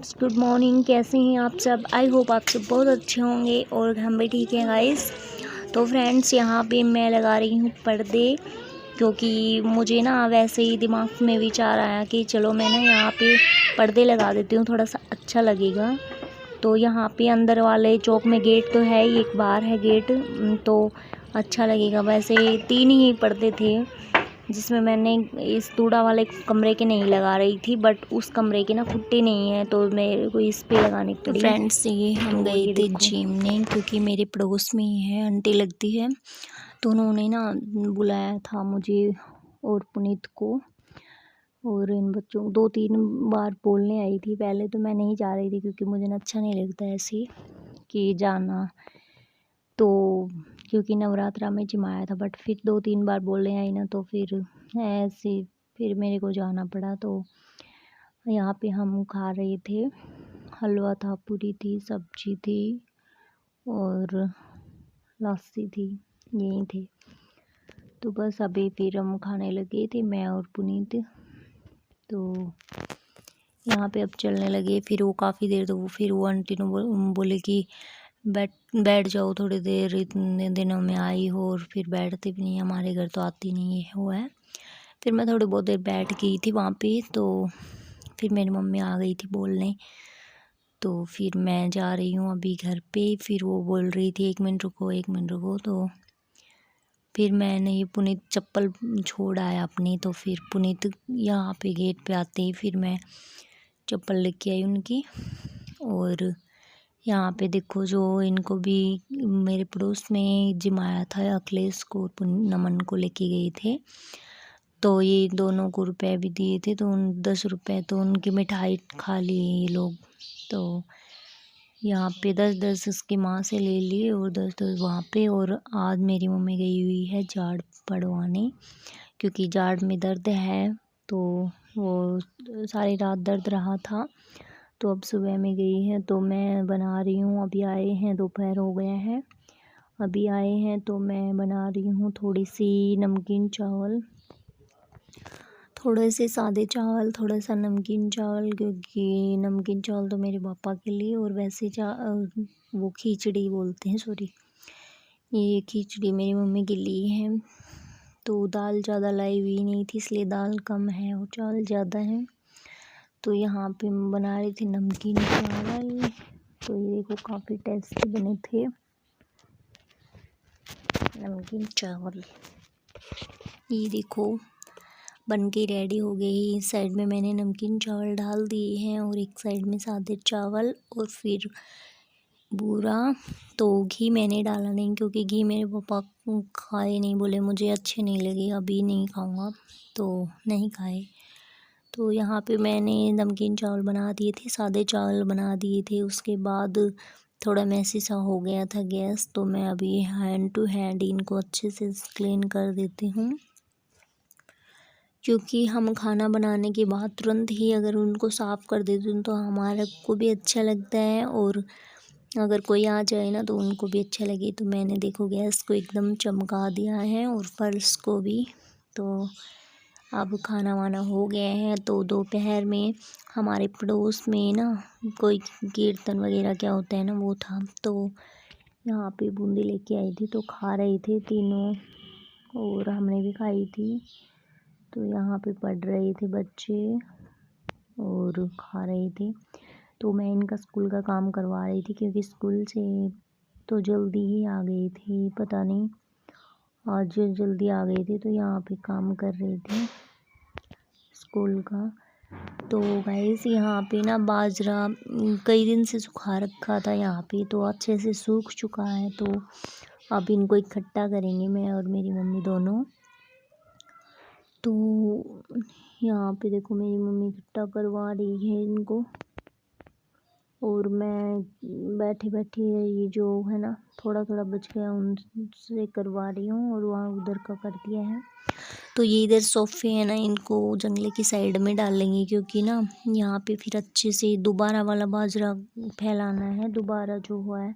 Good morning. कैसे हैं आप सब? आई होप आप सब बहुत अच्छे होंगे और हम भी ठीक हैं गाइस। तो फ्रेंड्स, यहाँ पे मैं लगा रही हूँ पर्दे, क्योंकि मुझे ना वैसे ही दिमाग में विचार आया कि चलो मैं ना यहाँ पे पर्दे लगा देती हूँ, थोड़ा सा अच्छा लगेगा। तो यहाँ पे अंदर वाले चौक में गेट तो है ही, एक बार है गेट, तो अच्छा लगेगा। वैसे 3 ही पर्दे थे जिसमें मैंने इस तूड़ा वाले कमरे के नहीं लगा रही थी, बट उस कमरे के ना फुट्टे नहीं है तो मेरे को इस पे लगाने पड़ी। तो फ्रेंड्स, ये हम गए थे जिमने, क्योंकि मेरे पड़ोस में ही है, आंटी लगती है, तो उन्होंने ना बुलाया था मुझे और पुनीत को और इन बच्चों को। 2-3 बार बोलने आई थी। पहले तो मैं नहीं जा रही थी क्योंकि मुझे ना अच्छा नहीं लगता ऐसे कि जाना, तो क्योंकि नवरात्रा में जिमाया था, बट फिर 2-3 बार बोलने आई ना, तो फिर ऐसे फिर मेरे को जाना पड़ा। तो यहाँ पे हम खा रहे थे, हलवा था, पूरी थी, सब्जी थी और लस्सी थी, यही थे। तो बस अभी फिर हम खाने लगे थे, मैं और पुनीत। तो यहाँ पे अब चलने लगे। फिर वो काफ़ी देर तो फिर वो आंटी ने बोले कि बैठ जाओ थोड़ी देर, इतने दिनों में आई हो और फिर बैठते भी नहीं, हमारे घर तो आती नहीं है वो है। फिर मैं थोड़ी बहुत देर बैठ गई थी वहाँ पे। तो फिर मेरी मम्मी आ गई थी बोलने, तो फिर मैं जा रही हूँ अभी घर पे। फिर वो बोल रही थी 1 मिनट रुको, 1 मिनट रुको। तो फिर मैंने ये पुनीत चप्पल छोड़ आया अपनी, तो फिर पुनीत यहाँ पे गेट पे आते ही फिर मैं चप्पल लेके आई उनकी। और यहाँ पे देखो, जो इनको भी मेरे पड़ोस में जिमाया था, अखिलेश को और नमन को लेके गए थे, तो ये दोनों को रुपए भी दिए थे। तो उन 10 रुपये तो उनकी मिठाई खा लिए ये लोग। तो यहाँ पे 10-10 उसकी माँ से ले लिए और 10-10 वहाँ पे। और आज मेरी मम्मी गई हुई है झाड़ पड़वाने, क्योंकि झाड़ में दर्द है, तो वो सारी रात दर्द रहा था। तो अब सुबह में गई है, तो मैं बना रही हूँ। अभी आए हैं, दोपहर हो गया है, अभी आए हैं, तो मैं बना रही हूँ थोड़ी सी नमकीन चावल, थोड़े से सादे चावल, थोड़ा सा नमकीन चावल, क्योंकि नमकीन चावल तो मेरे पापा के लिए, और वैसे वो खिचड़ी बोलते हैं, सॉरी, ये खिचड़ी मेरी मम्मी के लिए है। तो दाल ज़्यादा लाई हुई नहीं थी, इसलिए दाल कम है और चावल ज़्यादा है। तो यहाँ पे मैं बना रही थी नमकीन चावल। तो ये देखो, काफ़ी टेस्टी बने थे नमकीन चावल। ये देखो बन के रेडी हो गई। इस साइड में मैंने नमकीन चावल डाल दिए हैं और एक साइड में सादे चावल और फिर बूरा। तो घी मैंने डाला नहीं, क्योंकि घी मेरे पापा खाए नहीं, बोले मुझे अच्छे नहीं लगे, अभी नहीं खाऊंगा, तो नहीं खाए। तो यहाँ पे मैंने नमकीन चावल बना दिए थे, सादे चावल बना दिए थे। उसके बाद थोड़ा मैसी सा हो गया था गैस, तो मैं अभी हैंड टू हैंड इनको अच्छे से क्लीन कर देती हूँ, क्योंकि हम खाना बनाने के बाद तुरंत ही अगर उनको साफ़ कर देते हैं तो हमारा को भी अच्छा लगता है, और अगर कोई आ जाए ना तो उनको भी अच्छा लगे। तो मैंने देखो गैस को एकदम चमका दिया है और फर्श को भी। तो अब खाना वाना हो गया है। तो दोपहर में हमारे पड़ोस में ना कोई कीर्तन वगैरह क्या होता है ना, वो था, तो यहाँ पे बूंदी लेके आई थी, तो खा रहे थे तीनों और हमने भी खाई थी। तो यहाँ पे पढ़ रहे थे बच्चे और खा रहे थे। तो मैं इनका स्कूल का काम करवा रही थी, क्योंकि स्कूल से तो जल्दी ही आ गई थी, पता नहीं आज जल्दी आ गई थी। तो यहाँ पे काम कर रही थी स्कूल का। तो गाइस, यहाँ पे ना बाजरा कई दिन से सुखा रखा था यहाँ पे, तो अच्छे से सूख चुका है। तो अब इनको इकट्ठा करेंगे मैं और मेरी मम्मी दोनों। तो यहाँ पे देखो, मेरी मम्मी इकट्ठा करवा रही है इनको और मैं बैठे बैठे ये जो है ना थोड़ा थोड़ा बच गया उनसे करवा रही हूँ, और वहाँ उधर का कर दिया है। तो ये इधर सोफे है ना, इनको जंगले की साइड में डालेंगे, क्योंकि ना यहाँ पे फिर अच्छे से दोबारा वाला बाजरा फैलाना है, दोबारा जो हुआ है।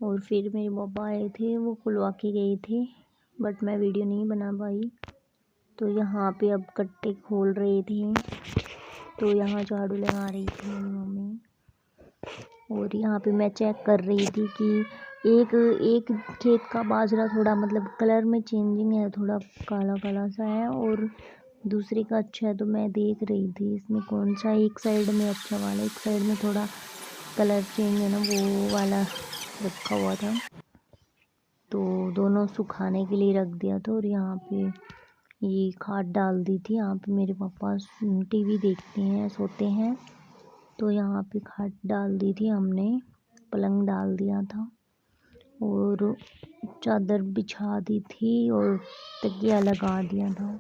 और फिर मेरे पापा आए थे, वो खुलवा के गए थे, बट मैं वीडियो नहीं बना पाई। तो यहाँ पे अब कट्टे खोल रहे थे, तो यहाँ झाड़ू लगा रही थी मेरी मम्मी। और यहाँ पे मैं चेक कर रही थी कि एक एक खेत का बाजरा थोड़ा मतलब कलर में चेंजिंग है, थोड़ा काला काला सा है, और दूसरे का अच्छा है। तो मैं देख रही थी इसमें कौन सा एक साइड में अच्छा वाला, एक साइड में थोड़ा कलर चेंज है ना, वो वाला रखा हुआ था। तो दोनों सुखाने के लिए रख दिया था। और यहाँ पे ये खाद डाल दी थी। यहाँ पे मेरे पापा टीवी देखते हैं, सोते हैं, तो यहाँ पे खाद डाल दी थी हमने, पलंग डाल दिया था और चादर बिछा दी थी और तकिया लगा दिया था।